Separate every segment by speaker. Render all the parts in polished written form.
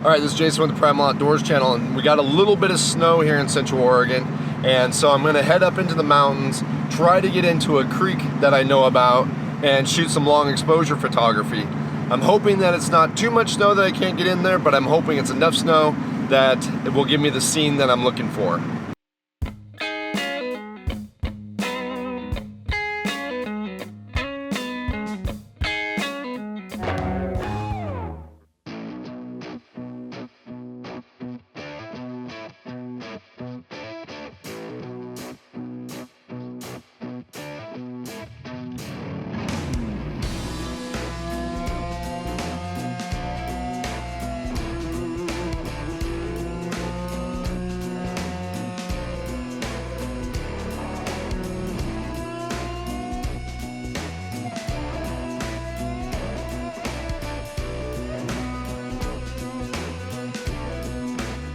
Speaker 1: Alright, this is Jason with the Primal Outdoors channel, and we got a little bit of snow here in Central Oregon, and so I'm going to head up into the mountains, try to get into a creek that I know about, and shoot some long exposure photography. I'm hoping that it's not too much snow that I can't get in there, but I'm hoping it's enough snow that it will give me the scene that I'm looking for.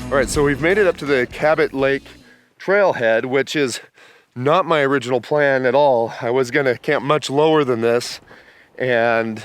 Speaker 1: All right, so we've made it up to the Cabot Lake trailhead, which is not my original plan at all. I was gonna camp much lower than this and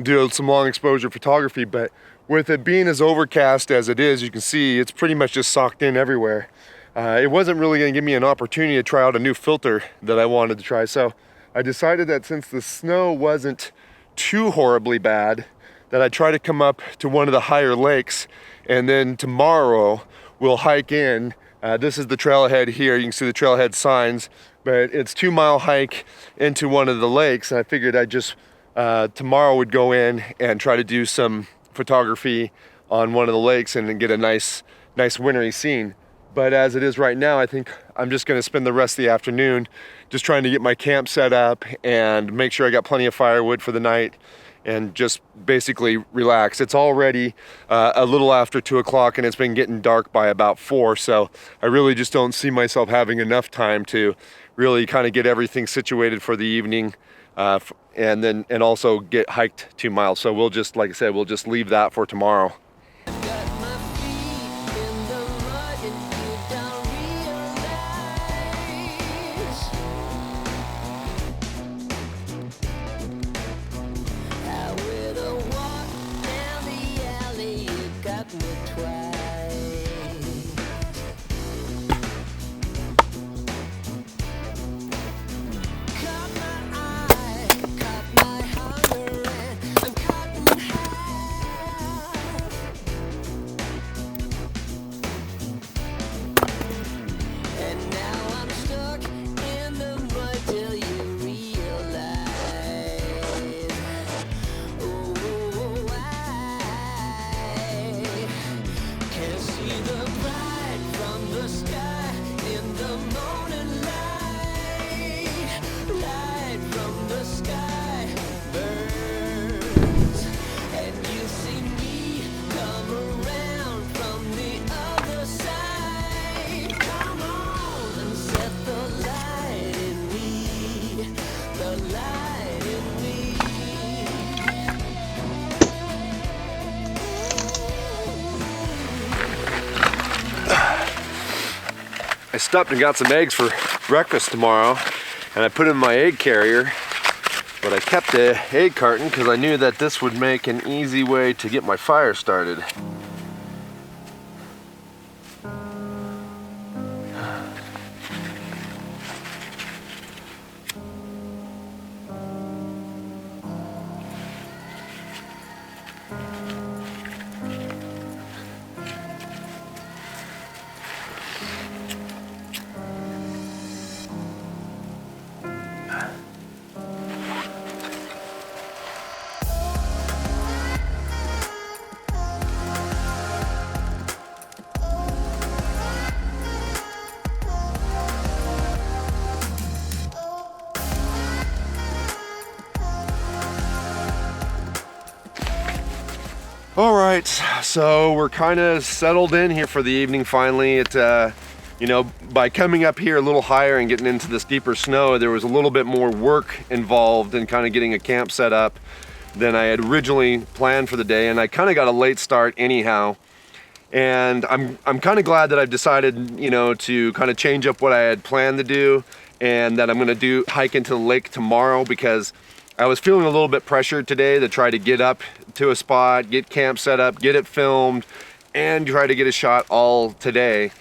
Speaker 1: do some long exposure photography, but with it being as overcast as it is, you can see it's pretty much just socked in everywhere. It wasn't really gonna give me an opportunity to try out a new filter that I wanted to try, so I decided that since the snow wasn't too horribly bad, that I'd try to come up to one of the higher lakes, and then tomorrow we'll hike in. This is the trailhead here. You can see the trailhead signs, but it's 2-mile hike into one of the lakes, and I figured I'd just tomorrow would go in and try to do some photography on one of the lakes and then get a nice wintry scene. But as it is right now, I think I'm just gonna spend the rest of the afternoon just trying to get my camp set up and make sure I got plenty of firewood for the night and just basically relax. It's already a little after 2 o'clock and it's been getting dark by about 4, so I really just don't see myself having enough time to really kind of get everything situated for the evening and also get hiked 2 miles. So we'll just, like I said, we'll just leave that for tomorrow. I stopped and got some eggs for breakfast tomorrow, and I put them in my egg carrier, but I kept the egg carton because I knew that this would make an easy way to get my fire started. All right, so we're kind of settled in here for the evening finally. You know, by coming up here a little higher and getting into this deeper snow, there was a little bit more work involved in kind of getting a camp set up than I had originally planned for the day, and I kind of got a late start anyhow. And I'm kind of glad that I've decided, you know, to kind of change up what I had planned to do, and that I'm going to hike into the lake tomorrow, because I was feeling a little bit pressured today to try to get up to a spot, get camp set up, get it filmed, and try to get a shot all today.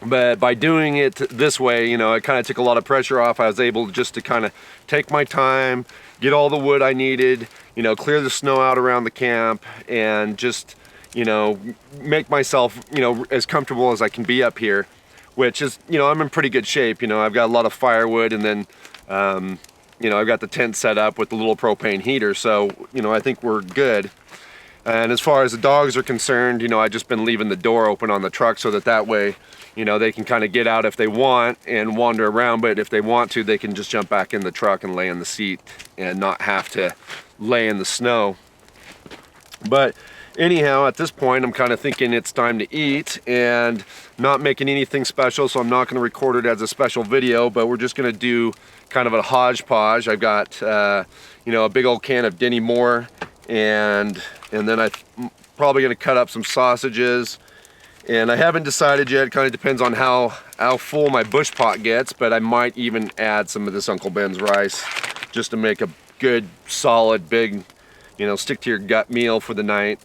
Speaker 1: But by doing it this way, you know, it kind of took a lot of pressure off. I was able just to kind of take my time, get all the wood I needed, you know, clear the snow out around the camp, and just, you know, make myself, you know, as comfortable as I can be up here, which is, you know, I'm in pretty good shape. You know, I've got a lot of firewood, and then, you know, I've got the tent set up with the little propane heater. So, you know, I think we're good. And as far as the dogs are concerned, you know, I've just been leaving the door open on the truck so that way, you know, they can kind of get out if they want and wander around, but if they want to, they can just jump back in the truck and lay in the seat and not have to lay in the snow. But anyhow, at this point, I'm kind of thinking it's time to eat and not making anything special, so I'm not going to record it as a special video, but we're just going to do kind of a hodgepodge. I've got, you know, a big old can of Denny Moore, and then I'm probably going to cut up some sausages. And I haven't decided yet. It kind of depends on how full my bush pot gets, but I might even add some of this Uncle Ben's rice just to make a good, solid, big, you know, stick to your gut meal for the night.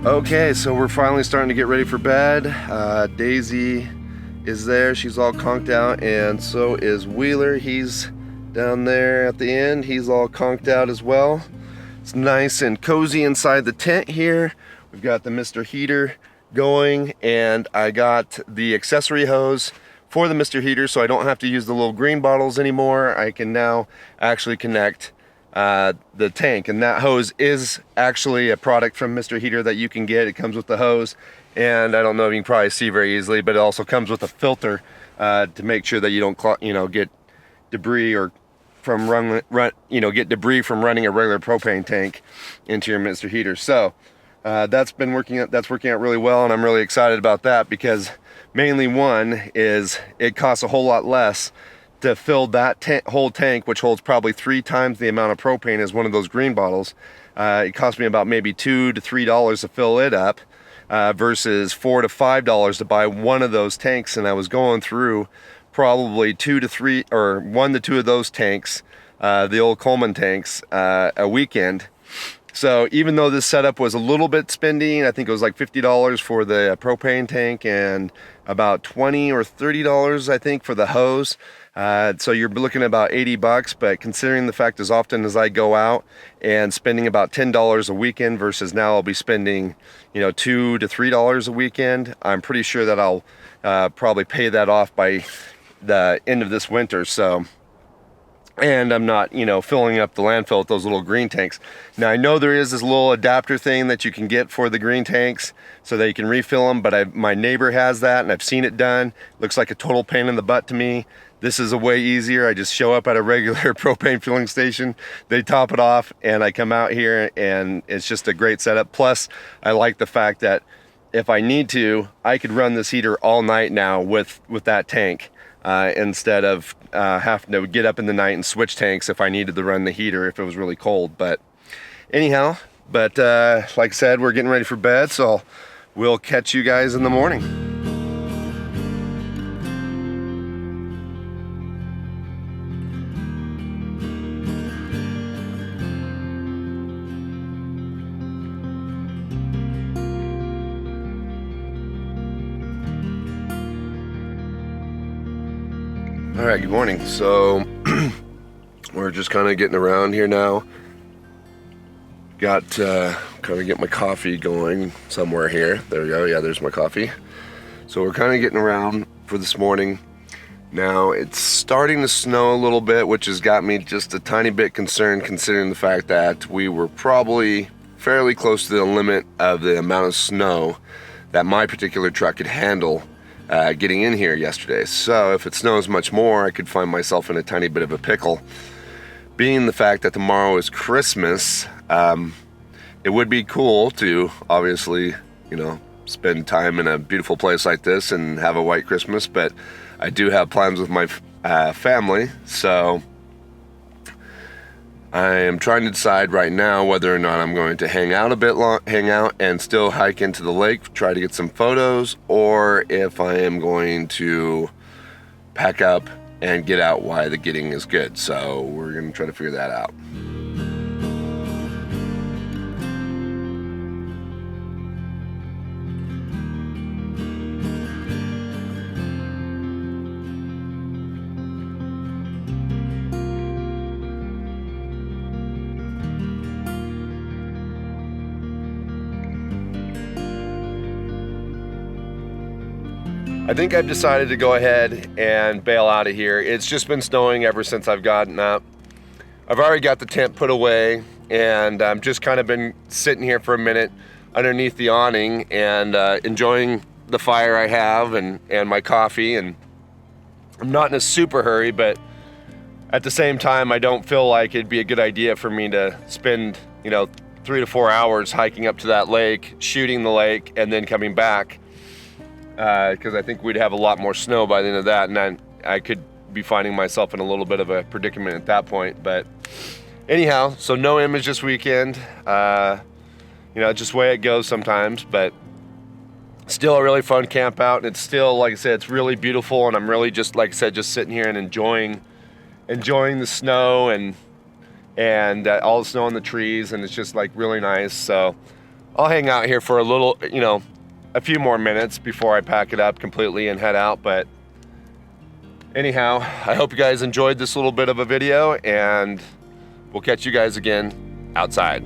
Speaker 1: Okay, so we're finally starting to get ready for bed. Daisy is there, she's all conked out, and so is Wheeler. He's down there at the end, he's all conked out as well. It's nice and cozy inside the tent here. We've got the Mr. Heater going, and I got the accessory hose for the Mr. Heater, so I don't have to use the little green bottles anymore. I can now actually connect the tank, and that hose is actually a product from Mr. Heater that you can get. It comes with the hose, and I don't know if you can probably see very easily, but it also comes with a filter to make sure that you don't get debris or from get debris from running a regular propane tank into your Mr. Heater. So that's working out really well, and I'm really excited about that because mainly one is it costs a whole lot less to fill that whole tank, which holds probably 3 times the amount of propane as one of those green bottles. It cost me about maybe $2 to $3 to fill it up versus $4 to $5 to buy one of those tanks. And I was going through probably 1 to 2 of those tanks, the old Coleman tanks, a weekend. So even though this setup was a little bit spendy, I think it was like $50 for the propane tank and about $20 or $30 I think for the hose. So you're looking at about $80, but considering the fact as often as I go out and spending about $10 a weekend versus now I'll be spending, $2 to $3 a weekend, I'm pretty sure that I'll probably pay that off by the end of this winter. So, and I'm not, filling up the landfill with those little green tanks. Now I know there is this little adapter thing that you can get for the green tanks so that you can refill them, but my neighbor has that and I've seen it done. Looks like a total pain in the butt to me. This is a way easier. I just show up at a regular propane filling station, they top it off, and I come out here and it's just a great setup. Plus, I like the fact that if I need to, I could run this heater all night now with that tank instead of having to get up in the night and switch tanks if I needed to run the heater if it was really cold. But anyhow, like I said, we're getting ready for bed, so we'll catch you guys in the morning. All right, good morning. So we're just kind of getting around here now. Got kind of get my coffee going somewhere here. There we go. Yeah, there's my coffee. So we're kind of getting around for this morning. Now it's starting to snow a little bit, which has got me just a tiny bit concerned considering the fact that we were probably fairly close to the limit of the amount of snow that my particular truck could handle getting in here yesterday. So if it snows much more, I could find myself in a tiny bit of a pickle. Being the fact that tomorrow is Christmas, it would be cool to obviously, spend time in a beautiful place like this and have a white Christmas, but I do have plans with my family, so I am trying to decide right now whether or not I'm going to hang out and still hike into the lake, try to get some photos, or if I am going to pack up and get out while the getting is good. So we're going to try to figure that out. I think I've decided to go ahead and bail out of here. It's just been snowing ever since I've gotten up. I've already got the tent put away, and I've just kind of been sitting here for a minute underneath the awning and enjoying the fire I have and my coffee. And I'm not in a super hurry, but at the same time, I don't feel like it'd be a good idea for me to spend, 3 to 4 hours hiking up to that lake, shooting the lake, and then coming back. Because I think we'd have a lot more snow by the end of that, and then I could be finding myself in a little bit of a predicament at that point. But anyhow, so no image this weekend. Just the way it goes sometimes, but still a really fun camp out, and it's still, like I said, it's really beautiful, and I'm really just, like I said, just sitting here and enjoying the snow and all the snow on the trees, and it's just like really nice. So I'll hang out here for a little, a few more minutes before I pack it up completely and head out. But anyhow, I hope you guys enjoyed this little bit of a video, and we'll catch you guys again outside.